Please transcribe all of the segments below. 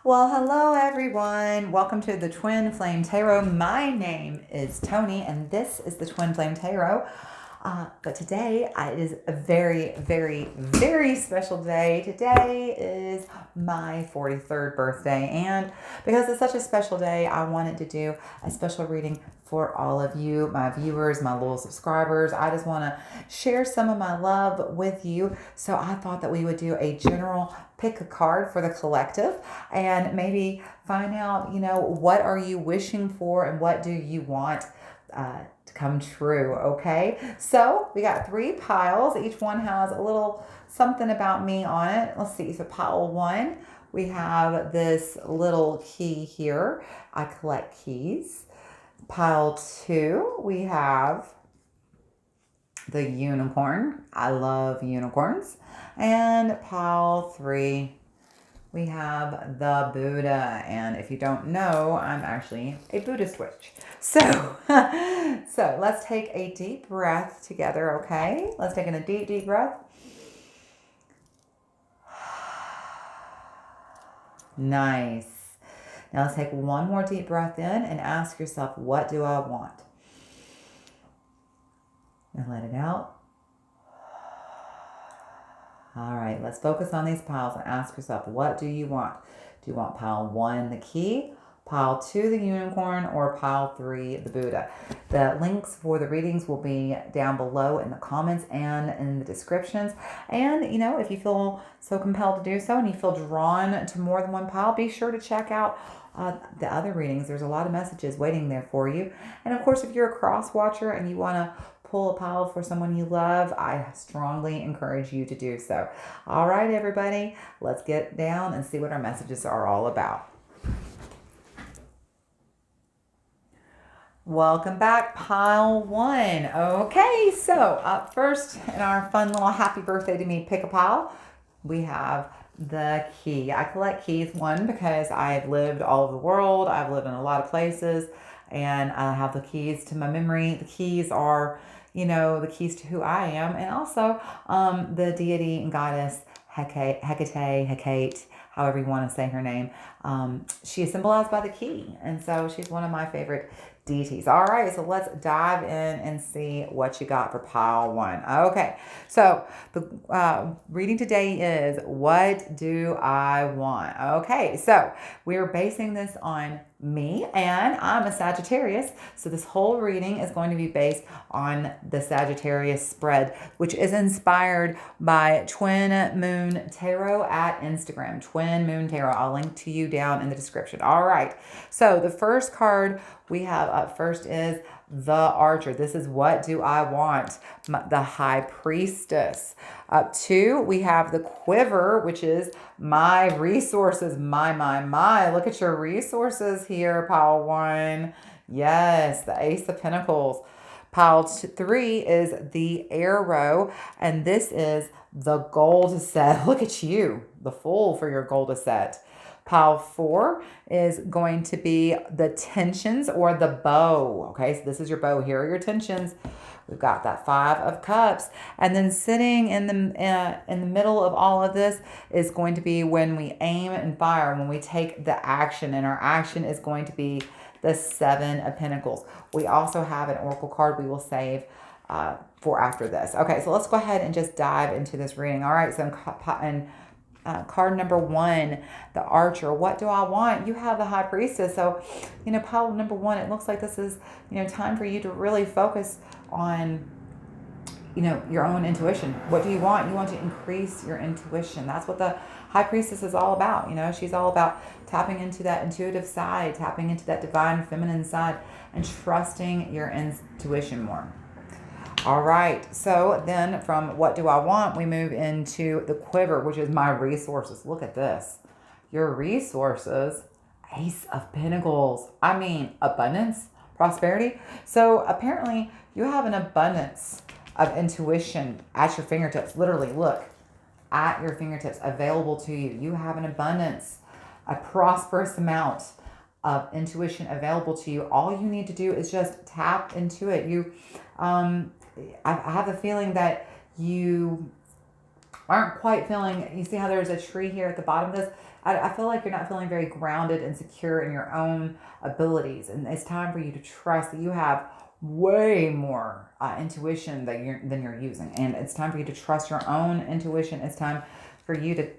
Well, hello everyone. Welcome to the Twin Flame Tarot. My name is Tony, and this is the Twin Flame Tarot. But today it is a very, very, very special day. Today is my 43rd birthday, and because it's such a special day, I wanted to do a special reading for all of you, my viewers, my loyal subscribers. I just want to share some of my love with you. So I thought that we would do a general pick a card for the collective and maybe find out, what are you wishing for and what do you want to come true, okay? So we got 3 piles. Each one has a little something about me on it. Let's see. So pile 1, we have this little key here. I collect keys. Pile 2, we have the unicorn. I love unicorns. And pile 3, we have the Buddha. And if you don't know, I'm actually a Buddhist witch. So let's take a deep breath together, okay? Let's take in a deep, deep breath. Nice. Now let's take one more deep breath in and ask yourself, what do I want? And let it out. All right, let's focus on these piles and ask yourself, what do you want? Do you want pile 1, the key, pile 2, the unicorn, or pile 3, the Buddha? The links for the readings will be down below in the comments and in the descriptions. And, if you feel so compelled to do so and you feel drawn to more than one pile, be sure to check out the other readings. There's a lot of messages waiting there for you. And of course, if you're a cross watcher and you want to pull a pile for someone you love, I strongly encourage you to do so. All right, everybody, let's get down and see what our messages are all about. Welcome back, pile 1. Okay, so up first in our fun little happy birthday to me pick a pile, we have the key. I collect keys, one, because I've lived all over the world. I've lived in a lot of places, and I have the keys to my memory. The keys are, the keys to who I am, and also the deity and goddess Hecate, however you want to say her name. She is symbolized by the key, and so she's one of my favorite deities. All right, so let's dive in and see what you got for pile 1. Okay, so the reading today is, what do I want? Okay, so we're basing this on me, and I'm a Sagittarius, so this whole reading is going to be based on the Sagittarius spread, which is inspired by Twin Moon Tarot at Instagram. Twin Moon Tarot. I'll link to you down in the description. All right, so the first card we have up first is the Archer. This is what do I want? The High Priestess. Up 2, we have the Quiver, which is my resources. My. Look at your resources here, pile 1. Yes, the Ace of Pentacles. Pile 3 is the Arrow, and this is the gold set. Look at you, the Fool for your gold set. Pile 4 is going to be the Tensions or the Bow. Okay, so this is your bow. Here are your tensions. We've got that 5 of Cups. And then sitting in the middle of all of this is going to be when we aim and fire, when we take the action. And our action is going to be the 7 of Pentacles. We also have an Oracle card we will save for after this. Okay, so let's go ahead and just dive into this reading. All right, so card number 1, the Archer. What do I want? You have the High Priestess. So, pile number 1, it looks like this is, time for you to really focus on, your own intuition. What do you want? You want to increase your intuition. That's what the High Priestess is all about. She's all about tapping into that intuitive side, tapping into that divine feminine side, and trusting your intuition more. All right, so then from what do I want, we move into the Quiver, which is my resources. Look at this. Your resources, Ace of Pentacles. I mean, abundance, prosperity. So apparently you have an abundance of intuition at your fingertips. Literally, look, at your fingertips, available to you. You have an abundance, a prosperous amount of intuition available to you. All you need to do is just tap into it. I have the feeling that you aren't quite feeling, you see how there's a tree here at the bottom of this? I feel like you're not feeling very grounded and secure in your own abilities. And it's time for you to trust that you have way more intuition than you're using. And it's time for you to trust your own intuition. It's time for you to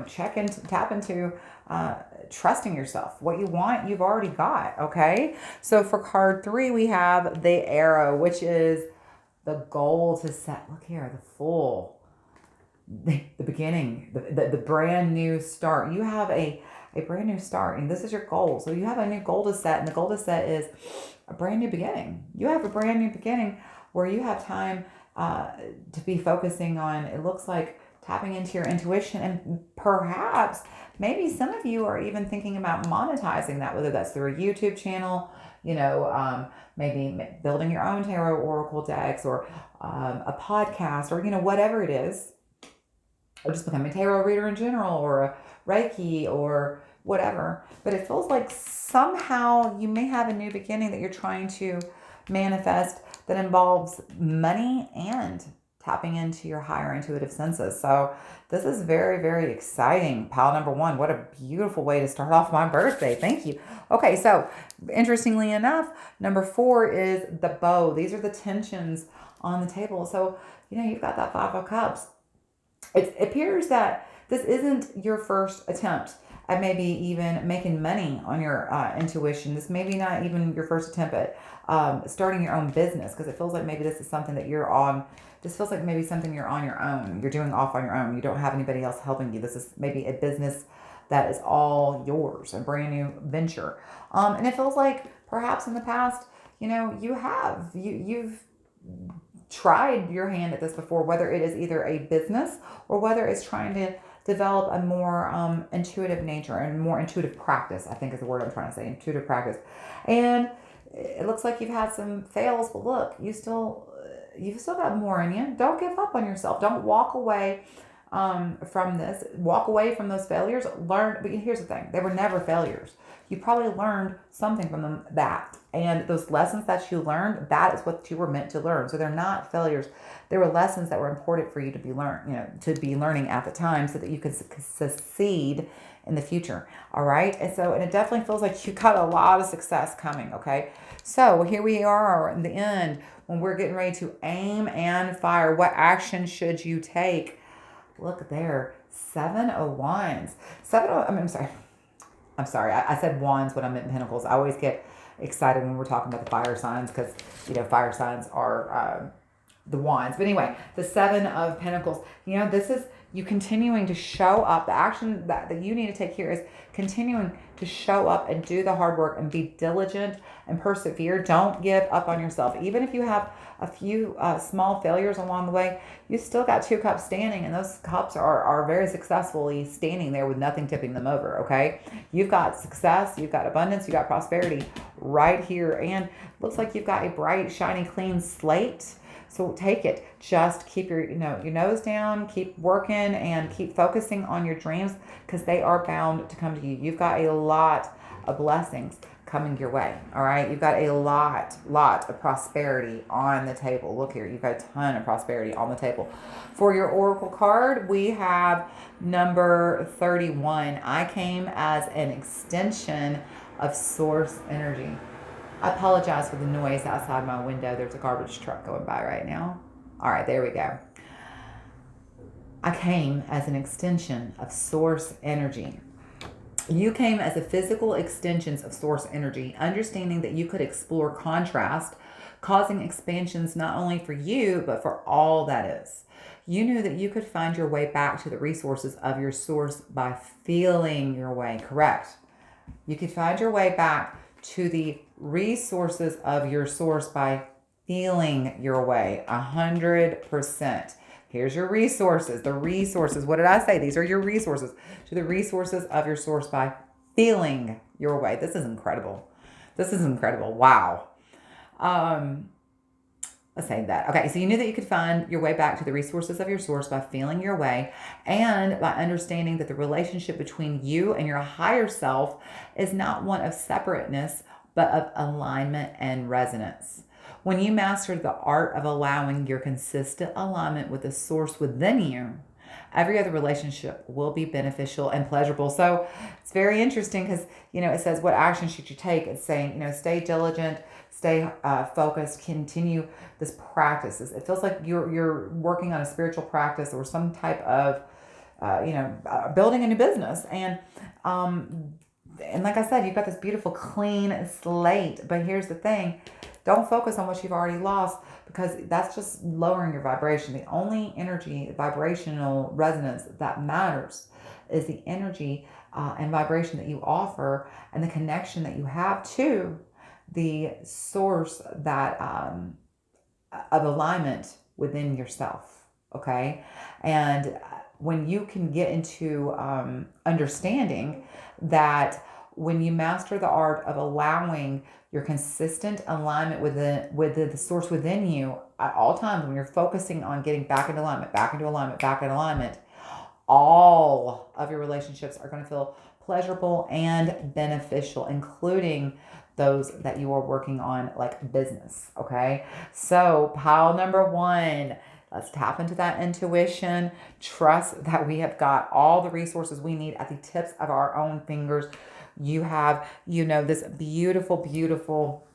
check and tap into trusting yourself. What you want, you've already got. Okay. So for card 3, we have the arrow, which is the goal to set. Look here, the beginning, the brand new start. You have a brand new start, and this is your goal. So you have a new goal to set, and the goal to set is a brand new beginning. You have a brand new beginning where you have time to be focusing on, it looks like, tapping into your intuition, and perhaps maybe some of you are even thinking about monetizing that, whether that's through a YouTube channel, maybe building your own tarot oracle decks, or a podcast, or whatever it is, or just becoming a tarot reader in general, or a Reiki, or whatever. But it feels like somehow you may have a new beginning that you're trying to manifest that involves money and tapping into your higher intuitive senses. So this is very, very exciting. Pile number 1, what a beautiful way to start off my birthday. Thank you. Okay, so interestingly enough, number 4 is the bow. These are the tensions on the table. So, you've got that 5 of Cups. It appears that this isn't your first attempt at maybe even making money on your intuition. This may be not even your first attempt at starting your own business, because it feels like maybe this is something that you're on. This feels like maybe something you're on your own. You're doing off on your own. You don't have anybody else helping you. This is maybe a business that is all yours, a brand new venture. And it feels like perhaps in the past, you've tried your hand at this before, whether it is either a business or whether it's trying to develop a more intuitive nature and more intuitive practice, I think is the word I'm trying to say, intuitive practice. And it looks like you've had some fails, but look, you've still got more in you. Don't give up on yourself. Don't walk away from this. Walk away from those failures. Learn. But here's the thing: they were never failures. You probably learned something from them, and those lessons that you learned, that is what you were meant to learn. So they're not failures. They were lessons that were important for you to be learning at the time, so that you could succeed in the future. All right. And it definitely feels like you got a lot of success coming. Okay. So here we are in the end, when we're getting ready to aim and fire. What action should you take? Look there, 7 of Wands. I'm sorry. I said wands when I meant pentacles. I always get excited when we're talking about the fire signs, because fire signs are the wands. But anyway, the 7 of Pentacles. This is you continuing to show up. The action that you need to take here is continuing to show up and do the hard work and be diligent and persevere. Don't give up on yourself. Even if you have a few small failures along the way, you still got 2 cups standing, and those cups are very successfully standing there with nothing tipping them over. Okay, you've got success, you've got abundance, you got prosperity right here, and looks like you've got a bright, shiny, clean slate. So take it. Just keep your nose down, keep working, and keep focusing on your dreams, because they are bound to come to you. You've got a lot of blessings coming your way. All right. You've got a lot of prosperity on the table. Look here. You've got a ton of prosperity on the table. For your oracle card, we have number 31. I came as an extension of source energy. I apologize for the noise outside my window. There's a garbage truck going by right now. All right, there we go. I came as an extension of source energy. You came as a physical extensions of source energy, understanding that you could explore contrast, causing expansions not only for you, but for all that is. You knew that you could find your way back to the resources of your source by feeling your way. Correct. You could find your way back to the resources of your source by feeling your way 100%. Here's your resources. The resources. What did I say? These are your resources. To the resources of your source by feeling your way. This is incredible. This is incredible. Wow. Let's say that. Okay, so you knew that you could find your way back to the resources of your source by feeling your way, and by understanding that the relationship between you and your higher self is not one of separateness, but of alignment and resonance. When you mastered the art of allowing your consistent alignment with the source within you, Every other relationship will be beneficial and pleasurable. So it's very interesting because, it says, what action should you take? It's saying, stay diligent, stay focused, continue this practice. It feels like you're working on a spiritual practice or some type of, building a new business. And like I said, you've got this beautiful clean slate. But here's the thing. Don't focus on what you've already lost, because that's just lowering your vibration. The only energy, vibrational resonance that matters is the energy and vibration that you offer and the connection that you have to the source that of alignment within yourself. Okay. And when you can get into understanding that when you master the art of allowing your consistent alignment with the source within you at all times, when you're focusing on getting back into alignment, back into alignment, back into alignment, all of your relationships are going to feel pleasurable and beneficial, including those that you are working on, like business. Okay. So pile number 1, let's tap into that intuition. Trust that we have got all the resources we need at the tips of our own fingers. You have, this beautiful, beautiful,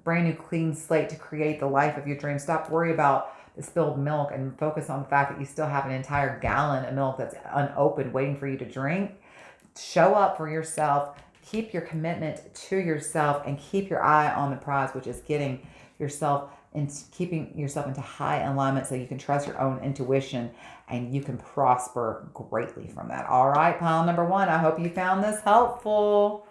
brand new clean slate to create the life of your dreams. Stop worrying about the spilled milk and focus on the fact that you still have an entire gallon of milk that's unopened waiting for you to drink. Show up for yourself. Keep your commitment to yourself and keep your eye on the prize, which is getting yourself and keeping yourself into high alignment so you can trust your own intuition and you can prosper greatly from that. All right, pile number 1. I hope you found this helpful.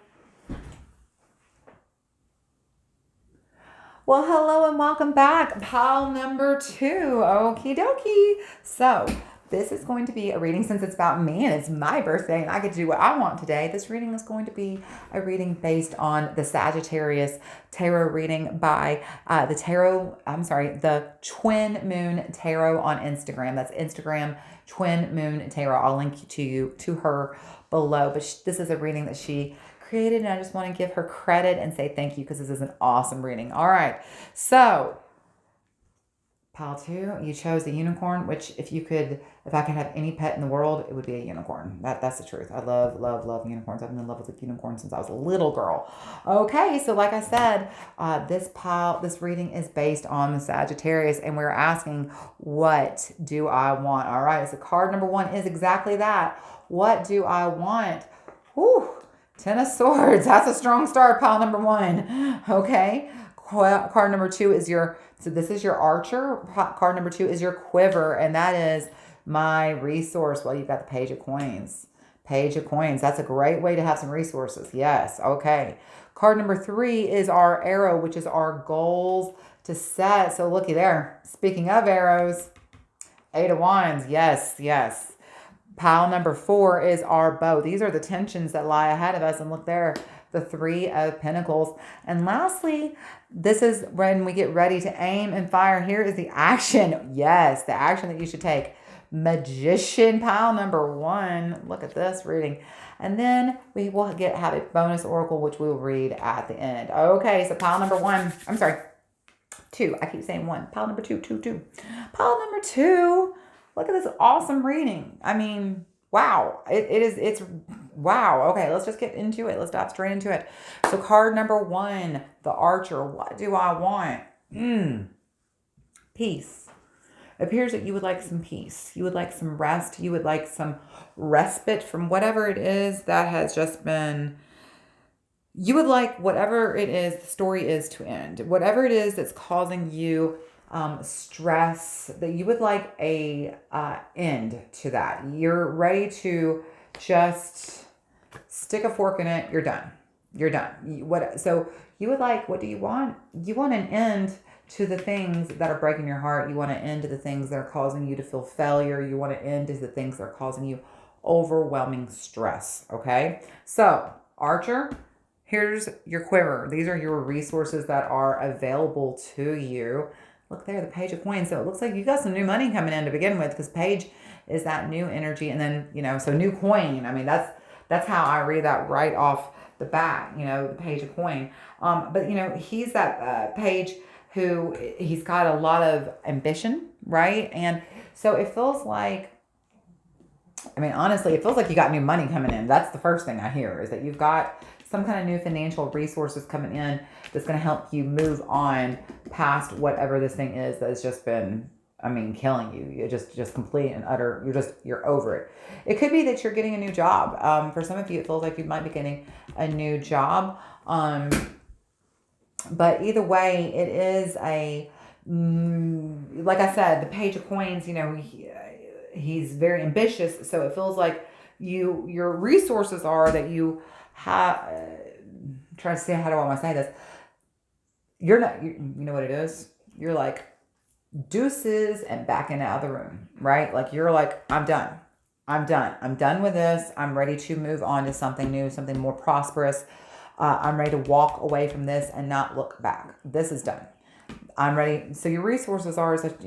Well, hello and welcome back. Pile number 2. Okie dokie. So this is going to be a reading, since it's about me and it's my birthday and I get to do what I want today. This reading is going to be a reading based on the Sagittarius tarot reading by the Twin Moon Tarot on Instagram. That's Instagram, Twin Moon Tarot. I'll link to her below. But this is a reading that she created, and I just want to give her credit and say thank you because this is an awesome reading. All right. So pile 2, you chose the unicorn, which if I could have any pet in the world, it would be a unicorn. That's the truth. I love, love, love unicorns. I've been in love with a unicorn since I was a little girl. Okay, so like I said, this reading is based on the Sagittarius, and we're asking, what do I want? All right, so card number 1 is exactly that. What do I want? Whew, 10 of Swords. That's a strong start, pile number 1. Okay. Card number 2 is this is your archer. Card number 2 is your quiver, and that is my resource. Well, you've got the Page of Coins. Page of Coins. That's a great way to have some resources. Yes. Okay. Card number 3 is our arrow, which is our goals to set. So looky there. Speaking of arrows, 8 of Wands. Yes. Yes. Pile number 4 is our bow. These are the tensions that lie ahead of us. And look there, the 3 of Pentacles. And lastly, this is when we get ready to aim and fire. Here is the action. Yes, the action that you should take. Magician, pile number 1. Look at this reading. And then we will have a bonus oracle, which we'll read at the end. Okay, so pile number 1. I'm sorry, 2. I keep saying 1. Pile number 2, 2, 2. Pile number 2. Look at this awesome reading. I mean, wow. It's wow. Okay, let's just get into it. Let's dive straight into it. So card number 1, the Archer. What do I want? Peace. It appears that you would like some peace. You would like some rest. You would like some respite from whatever it is that has just been. You would like whatever it is the story is to end. Whatever it is that's causing you stress, that you would like a end to that. You're ready to just stick a fork in it. You're done. You're done. So you would like, what do you want? You want an end to the things that are breaking your heart. You want an end to the things that are causing you to feel failure. You want an end to the things that are causing you overwhelming stress. Okay. So Archer, here's your quiver. These are your resources that are available to you. Look there, the Page of Coins. So it looks like you got some new money coming in to begin with, because Page is that new energy. And then, so new coin. I mean, that's how I read that right off the bat, the Page of Coin. But, he's that page who he's got a lot of ambition, right? And so it feels like I mean, honestly, it feels like you got new money coming in. That's the first thing I hear, is that you've got some kind of new financial resources coming in that's going to help you move on past whatever this thing is that has just been, I mean, killing you. You're just complete and utter. You're over it. It could be that you're getting a new job. For some of you, it feels like you might be getting a new job. But either way, it is like I said, the Page of Coins, he's very ambitious. So it feels like your resources are that you have, trying to say, how do I want to say this? You're not, you know what it is? You're like deuces and backing out of the room, right? Like you're like, I'm done. I'm done with this. I'm ready to move on to something new, something more prosperous. I'm ready to walk away from this and not look back. This is done. I'm ready. So your resources are, is that,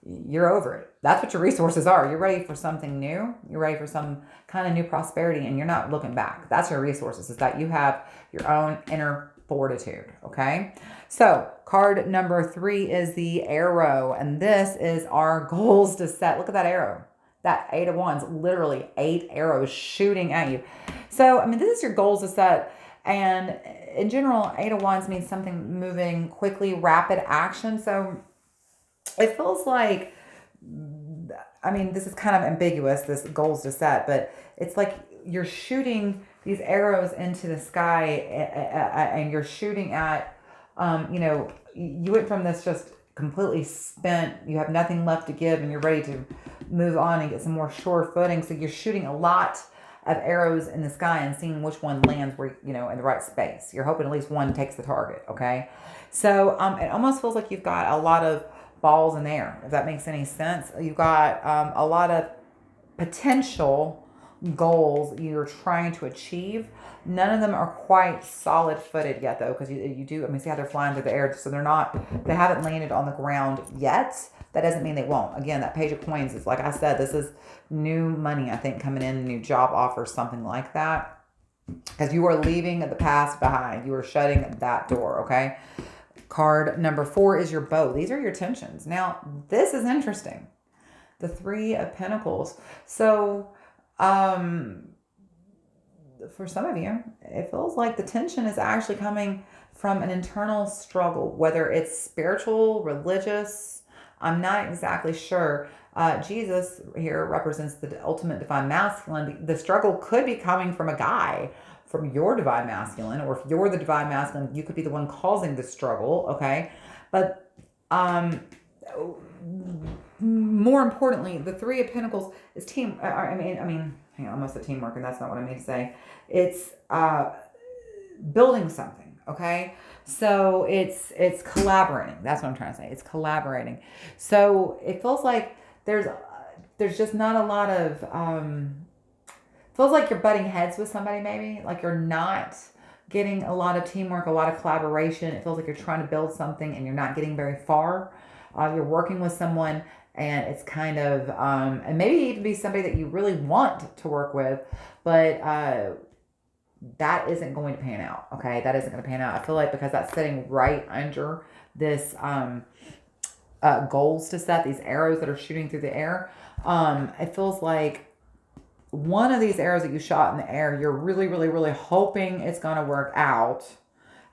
you're over it. That's what your resources are. You're ready for something new. You're ready for some kind of new prosperity, and you're not looking back. That's your resources, is that you have your own inner fortitude. Okay. So card number 3 is the arrow, and this is our goals to set. Look at that arrow. That 8 of Wands, literally 8 arrows shooting at you. So, I mean, this is your goals to set. And in general, 8 of Wands means something moving quickly, rapid action. So it feels like, I mean, this is kind of ambiguous, this goals to set, but it's like you're shooting these arrows into the sky, and you're shooting at, you went from this just completely spent, you have nothing left to give, and you're ready to move on and get some more sure footing. So you're shooting a lot of arrows in the sky and seeing which one lands where, in the right space. You're hoping at least one takes the target. Okay. So it almost feels like you've got a lot of balls in the air, if that makes any sense. You've got a lot of potential goals you're trying to achieve. None of them are quite solid footed yet, though, because you do, I mean, see how they're flying through the air. So they haven't landed on the ground yet. That doesn't mean they won't. Again, that Page of Coins is, like I said, this is new money, I think, coming in, new job offers, something like that. Because you are leaving the past behind. You are shutting that door, okay? Card number 4 is your bow. These are your tensions. Now, this is interesting. The 3 of Pentacles. So, for some of you, it feels like the tension is actually coming from an internal struggle, whether it's spiritual, religious. I'm not exactly sure. Jesus here represents the ultimate divine masculine. The struggle could be coming from a guy, from your divine masculine, or if you're the divine masculine, you could be the one causing the struggle. Okay. But more importantly, the 3 of Pentacles is team. I mean, hang on, almost the teamwork, and that's not what I mean to say. It's building something. Okay. So it's collaborating. That's what I'm trying to say. It's collaborating. So it feels like there's just not a lot of, feels like you're butting heads with somebody, maybe. Like you're not getting a lot of teamwork, a lot of collaboration. It feels like you're trying to build something and you're not getting very far. You're working with someone and it's kind of, and maybe even be somebody that you really want to work with, but that isn't going to pan out. Okay. That isn't going to pan out. I feel like because that's sitting right under this, goals to set, these arrows that are shooting through the air. It feels like one of these arrows that you shot in the air, you're really, really, really hoping it's going to work out.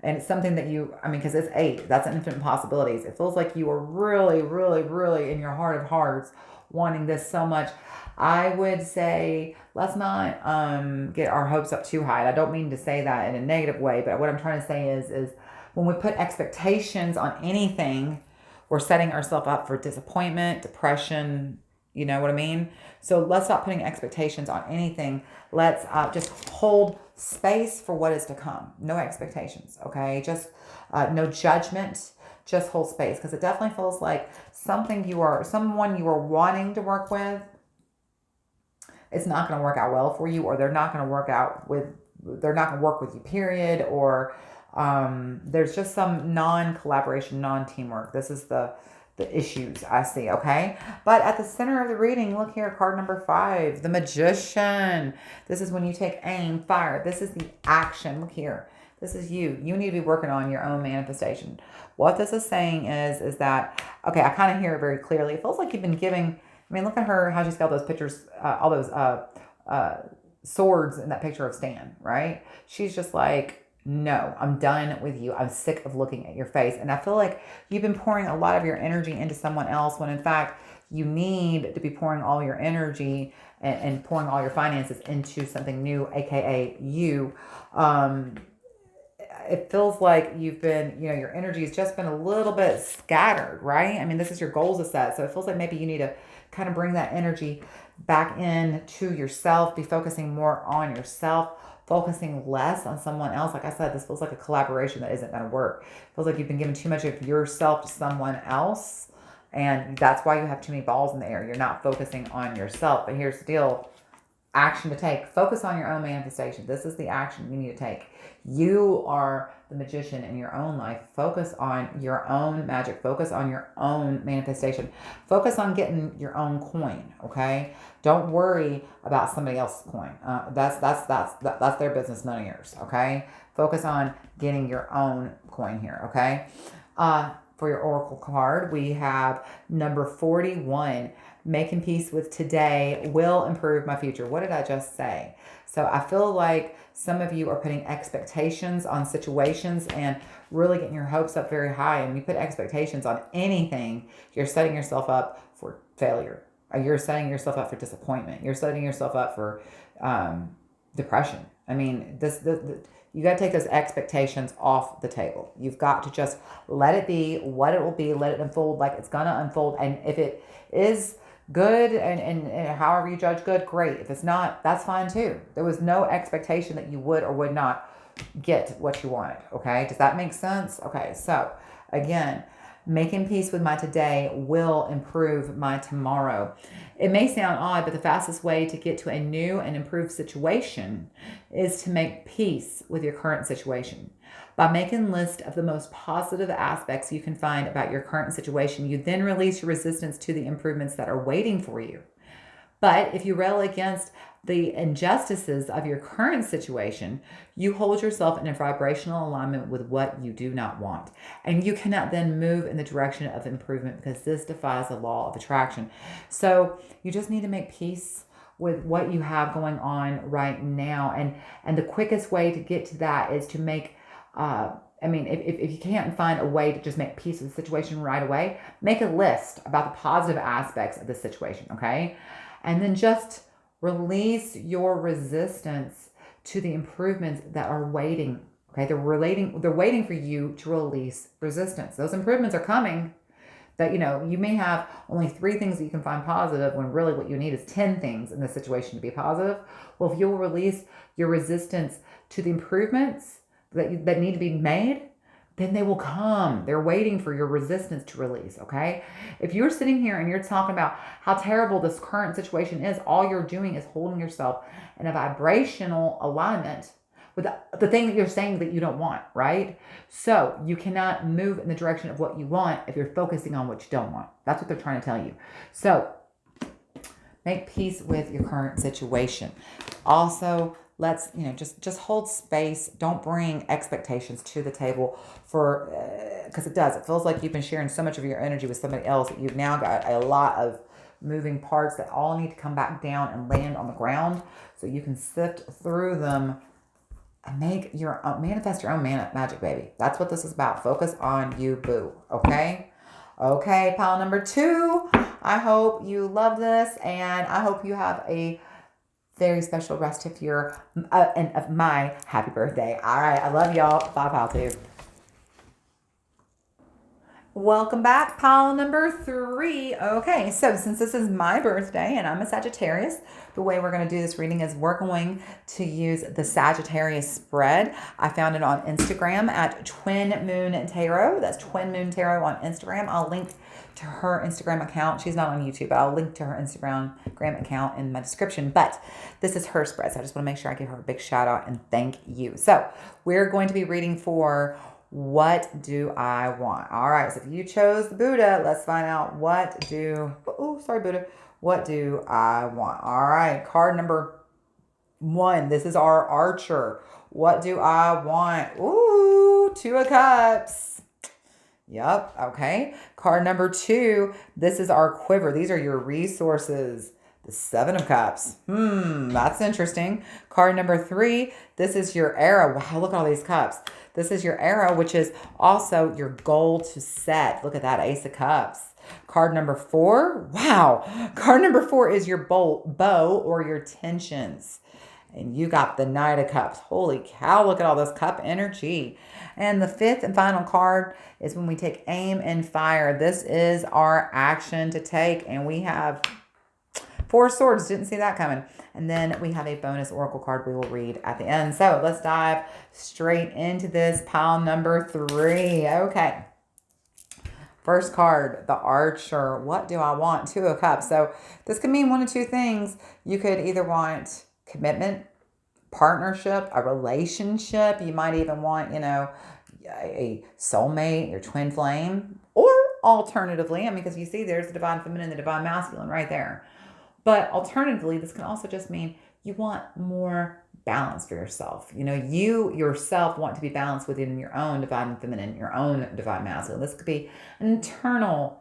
And it's something that because it's 8, that's infinite possibilities. It feels like you are really, really, really in your heart of hearts wanting this so much. I would say let's not get our hopes up too high. I don't mean to say that in a negative way, but what I'm trying to say is when we put expectations on anything, we're setting ourselves up for disappointment, depression. You know what I mean? So let's stop putting expectations on anything. Let's just hold space for what is to come. No expectations, okay? Just no judgment. Just hold space, because it definitely feels like someone you are wanting to work with. It's not going to work out well for you, or they're not going to work with you, period. Or there's just some non-collaboration, non-teamwork. This is the issues I see, okay? But at the center of the reading, look here, card number 5, the Magician. This is when you take aim, fire. This is the action. Look here. This is you. You need to be working on your own manifestation. What this is saying is that, okay, I kind of hear it very clearly. It feels like you've been giving I mean, look at her, how she's got those pictures, all those swords in that picture of Stan, right? She's just like, no, I'm done with you. I'm sick of looking at your face. And I feel like you've been pouring a lot of your energy into someone else when in fact you need to be pouring all your energy and pouring all your finances into something new, aka you. Um, it feels like you've been, your energy has just been a little bit scattered, right? I mean, this is your goals to set. So it feels like maybe you need to kind of bring that energy back in to yourself, be focusing more on yourself, focusing less on someone else. Like I said, this feels like a collaboration that isn't going to work. It feels like you've been giving too much of yourself to someone else. And that's why you have too many balls in the air. You're not focusing on yourself. But here's the deal. Action to take. Focus on your own manifestation. This is the action you need to take. You are the magician in your own life. Focus on your own magic. Focus on your own manifestation. Focus on getting your own coin. Okay. Don't worry about somebody else's coin. That's their business, none of yours. Okay. Focus on getting your own coin here. Okay. For your oracle card, we have number 41. Making peace with today will improve my future. What did I just say? So I feel like some of you are putting expectations on situations and really getting your hopes up very high. And when you put expectations on anything, you're setting yourself up for failure. Or you're setting yourself up for disappointment. You're setting yourself up for depression. I mean, you got to take those expectations off the table. You've got to just let it be what it will be. Let it unfold like it's going to unfold. And if it is good and however you judge good, great. If it's not, that's fine too. There was no expectation that you would or would not get what you wanted. Okay. Does that make sense? Okay. So again, making peace with my today will improve my tomorrow. It may sound odd, but the fastest way to get to a new and improved situation is to make peace with your current situation. By making a list of the most positive aspects you can find about your current situation, you then release your resistance to the improvements that are waiting for you. But if you rail against the injustices of your current situation, you hold yourself in a vibrational alignment with what you do not want. And you cannot then move in the direction of improvement because this defies the law of attraction. So you just need to make peace with what you have going on right now. And the quickest way to get to that is to make if you can't find a way to just make peace with the situation right away, make a list about the positive aspects of the situation, okay? And then just release your resistance to the improvements that are waiting, okay? They're waiting for you to release resistance. Those improvements are coming. That, you may have only 3 things that you can find positive when really what you need is 10 things in the situation to be positive. Well, if you'll release your resistance to the improvements that need to be made, then they will come. They're waiting for your resistance to release, okay? If you're sitting here and you're talking about how terrible this current situation is, all you're doing is holding yourself in a vibrational alignment with the thing that you're saying that you don't want, right? So you cannot move in the direction of what you want if you're focusing on what you don't want. That's what they're trying to tell you. So make peace with your current situation. Also, let's, just hold space. Don't bring expectations to the table because it feels like you've been sharing so much of your energy with somebody else that you've now got a lot of moving parts that all need to come back down and land on the ground so you can sift through them and manifest your own magic, baby. That's what this is about. Focus on you, boo. Okay? Okay, pile number 2. I hope you love this, and I hope you have a very special rest of your and of my happy birthday. All right, I love y'all. Bye, pile 2. Welcome back, pile number 3. Okay, so since this is my birthday and I'm a Sagittarius, the way we're going to do this reading is we're going to use the Sagittarius spread. I found it on Instagram at Twin Moon Tarot. That's Twin Moon Tarot on Instagram. I'll link to her Instagram account. She's not on YouTube, but I'll link to her Instagram account in my description. But this is her spread, so I just want to make sure I give her a big shout out and thank you. So we're going to be reading for what do I want? All right, so if you chose the Buddha, let's find out what do I want? All right, card number 1. This is our Archer. What do I want? Ooh, 2 of Cups. Yep. Okay. Card number 2. This is our quiver. These are your resources. The 7 of Cups. That's interesting. Card number 3. This is your arrow. Wow, look at all these cups. This is your arrow, which is also your goal to set. Look at that, Ace of Cups. Card number 4. Wow. Card number 4 is your bow or your tensions. And you got the Knight of Cups. Holy cow, look at all this cup energy. And the 5th and final card is when we take aim and fire. This is our action to take. And we have 4 swords. Didn't see that coming. And then we have a bonus oracle card we will read at the end. So let's dive straight into this pile number 3. Okay. First card, the Archer. What do I want? 2 of Cups. So this could mean one of 2 things. You could either want commitment, partnership, a relationship. You might even want, a soulmate, your twin flame. Or alternatively, because you see there's the divine feminine and the divine masculine right there. But alternatively, this can also just mean you want more balance for yourself. You yourself want to be balanced within your own divine feminine, your own divine masculine. This could be an internal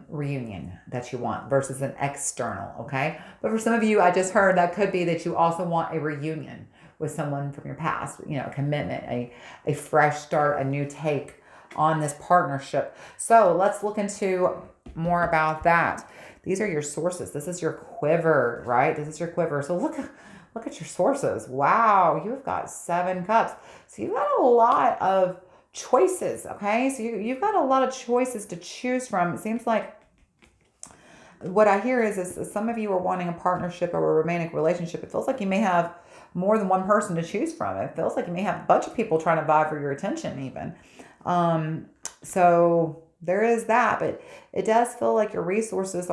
reunion that you want versus an external, okay? But for some of you, I just heard that could be that you also want a reunion with someone from your past, a commitment, a fresh start, a new take on this partnership. So let's look into more about that. These are your sources. This is your quiver, right? This is your quiver. So look at your sources. Wow, you've got 7 cups. So you've got a lot of choices, okay? So you've got a lot of choices to choose from. It seems like what I hear is some of you are wanting a partnership or a romantic relationship. It feels like you may have more than one person to choose from. It feels like you may have a bunch of people trying to vie for your attention even. So there is that, but it does feel like your resources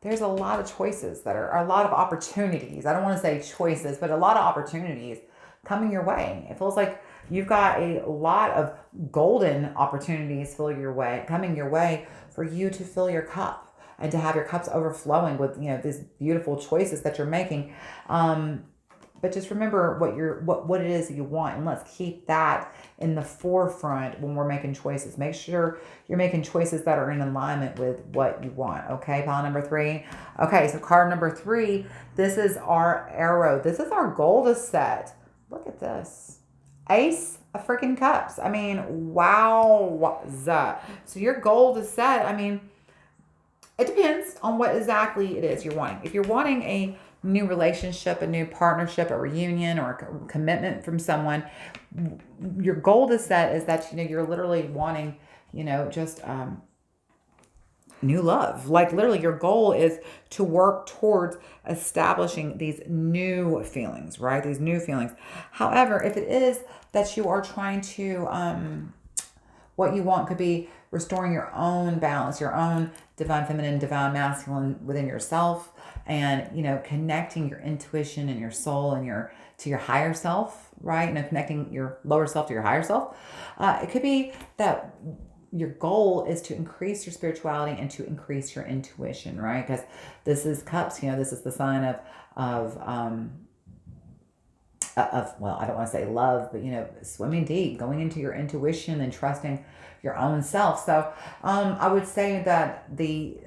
there's a lot of choices that are a lot of opportunities. I don't want to say choices, but a lot of opportunities coming your way. It feels like you've got a lot of golden opportunities coming your way for you to fill your cup and to have your cups overflowing with, these beautiful choices that you're making. But just remember what it is that you want, and let's keep that in the forefront when we're making choices. Make sure you're making choices that are in alignment with what you want. Okay, pile number 3. Okay, so card number 3, this is our arrow. This is our goal to set. Look at this. Ace of freaking Cups. Wow. So your goal to set, it depends on what exactly it is you're wanting. If you're wanting a new relationship, a new partnership, a reunion, or a commitment from someone, your goal to set is that, you're literally wanting, just new love. Like literally your goal is to work towards establishing these new feelings, right? These new feelings. However, if it is that you are trying to, what you want could be restoring your own balance, your own divine feminine, divine masculine within yourself, and connecting your intuition and your soul and to your higher self, right? Connecting your lower self to your higher self. It could be that your goal is to increase your spirituality and to increase your intuition, right? Because this is Cups. This is the sign of well, I don't want to say love, but swimming deep, going into your intuition and trusting your own self. So I would say that the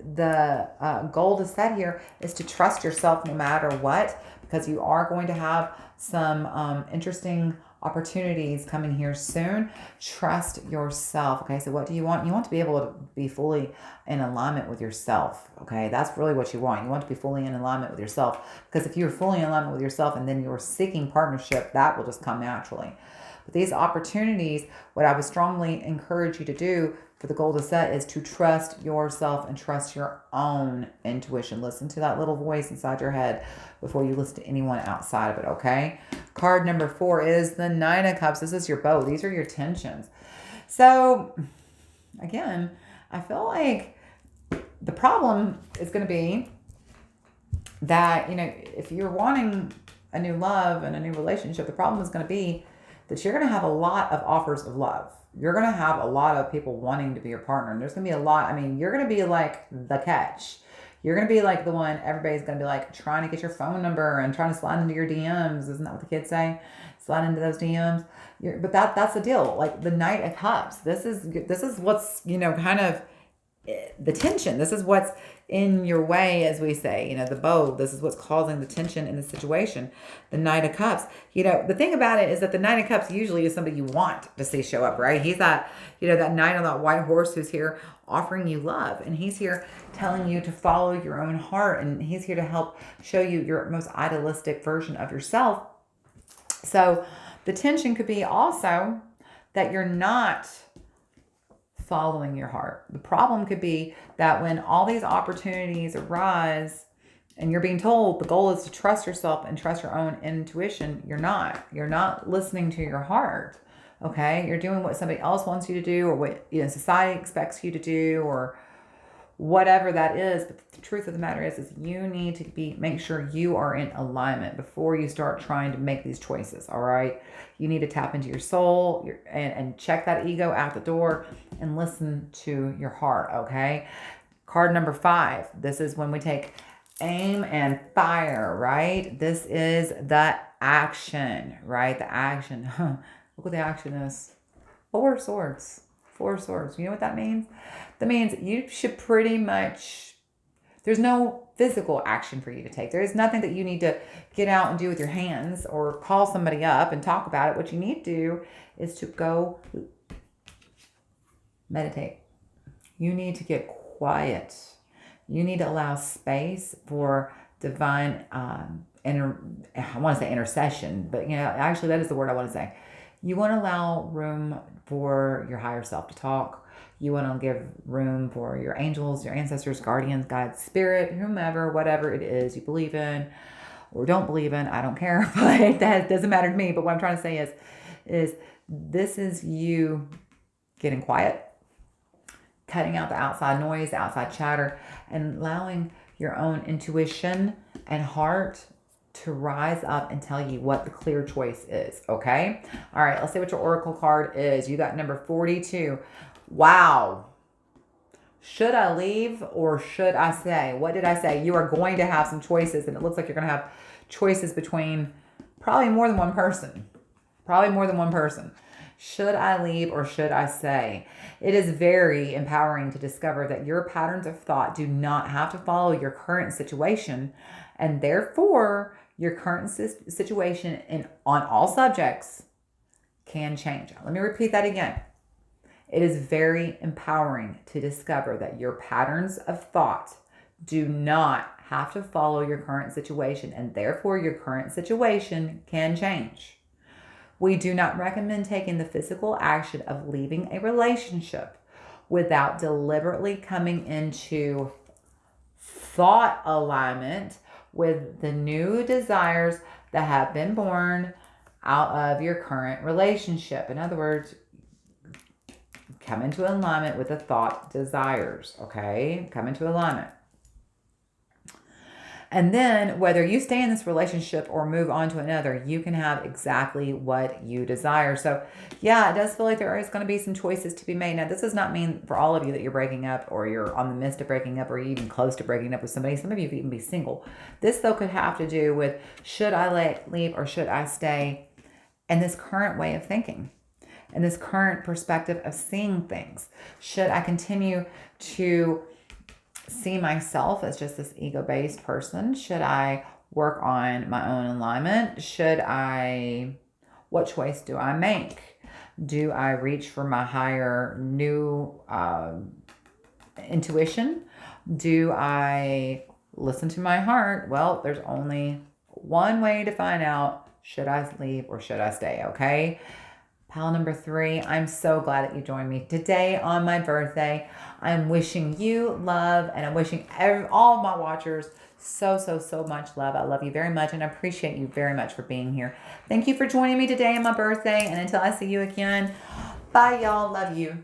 goal to set here is to trust yourself no matter what, because you are going to have some interesting opportunities coming here soon. Trust yourself. Okay, so what do you want? You want to be able to be fully in alignment with yourself. Okay, that's really what you want. You want to be fully in alignment with yourself, because if you're fully in alignment with yourself and then you're seeking partnership, that will just come naturally. But these opportunities, what I would strongly encourage you to do for the goal to set is to trust yourself and trust your own intuition. Listen to that little voice inside your head before you listen to anyone outside of it, okay? Card number 4 is the 9 of Cups. This is your bow. These are your tensions. So, again, I feel like the problem is going to be that, if you're wanting a new love and a new relationship, the problem is going to be that you're going to have a lot of offers of love. You're going to have a lot of people wanting to be your partner. And there's going to be a lot. You're going to be like the catch. You're going to be like the one everybody's going to be like trying to get your phone number and trying to slide into your DMs. Isn't that what the kids say? slide into those DMs. But that's the deal. Like the Knight of Cups. This is what's, kind of the tension. This is what's in your way, as we say, the bow. This is what's causing the tension in the situation. The Knight of Cups. The thing about it is that the Knight of Cups usually is somebody you want to see show up, right? He's that, that knight on that white horse who's here offering you love. And he's here telling you to follow your own heart. And he's here to help show you your most idealistic version of yourself. So the tension could be also that you're not following your heart. The problem could be that when all these opportunities arise and you're being told the goal is to trust yourself and trust your own intuition, you're not listening to your heart. Okay. You're doing what somebody else wants you to do, or what society expects you to do, or whatever that is. But the truth of the matter is you need to make sure you are in alignment before you start trying to make these choices. All right. You need to tap into your soul and check that ego out the door and listen to your heart. Okay. Card number 5. This is when we take aim and fire, right? This is the action, right? The action. Look what the action is. 4 swords. 4 swords. You know what that means? That means you should pretty much, there's no physical action for you to take. There is nothing that you need to get out and do with your hands or call somebody up and talk about it. What you need to do is to go meditate. You need to get quiet. You need to allow space for divine, I want to say intercession, but actually that is the word I want to say. You want to allow room for your higher self to talk. You want to give room for your angels, your ancestors, guardians, God, spirit, whomever, whatever it is you believe in or don't believe in. I don't care, but that doesn't matter to me. But what I'm trying to say is this is you getting quiet, cutting out the outside noise, the outside chatter, and allowing your own intuition and heart to rise up and tell you what the clear choice is. Okay. All right. Let's see what your oracle card is. You got number 42. Wow. Should I leave or should I stay? What did I say? You are going to have some choices, and it looks like you're going to have choices between probably more than one person. Should I leave or should I stay? It is very empowering to discover that your patterns of thought do not have to follow your current situation, and therefore your current situation on all subjects can change. Let me repeat that again. It is very empowering to discover that your patterns of thought do not have to follow your current situation, and therefore your current situation can change. We do not recommend taking the physical action of leaving a relationship without deliberately coming into thought alignment with the new desires that have been born out of your current relationship. In other words, come into alignment with the thought desires, okay? Come into alignment. And then whether you stay in this relationship or move on to another, you can have exactly what you desire. So yeah, it does feel like there is going to be some choices to be made. Now, this does not mean for all of you that you're breaking up or you're on the midst of breaking up or you're even close to breaking up with somebody. Some of you could even be single. This though could have to do with should I leave or should I stay, and this current way of thinking and this current perspective of seeing things. Should I continue to see myself as just this ego-based person? Should I work on my own alignment? What choice do I make? Do I reach for my higher new intuition? Do I listen to my heart? Well, there's only one way to find out, should I leave or should I stay, okay? Pile number 3, I'm so glad that you joined me today on my birthday. I'm wishing you love, and I'm wishing all of my watchers so much love. I love you very much, and I appreciate you very much for being here. Thank you for joining me today on my birthday, and until I see you again, bye y'all. Love you.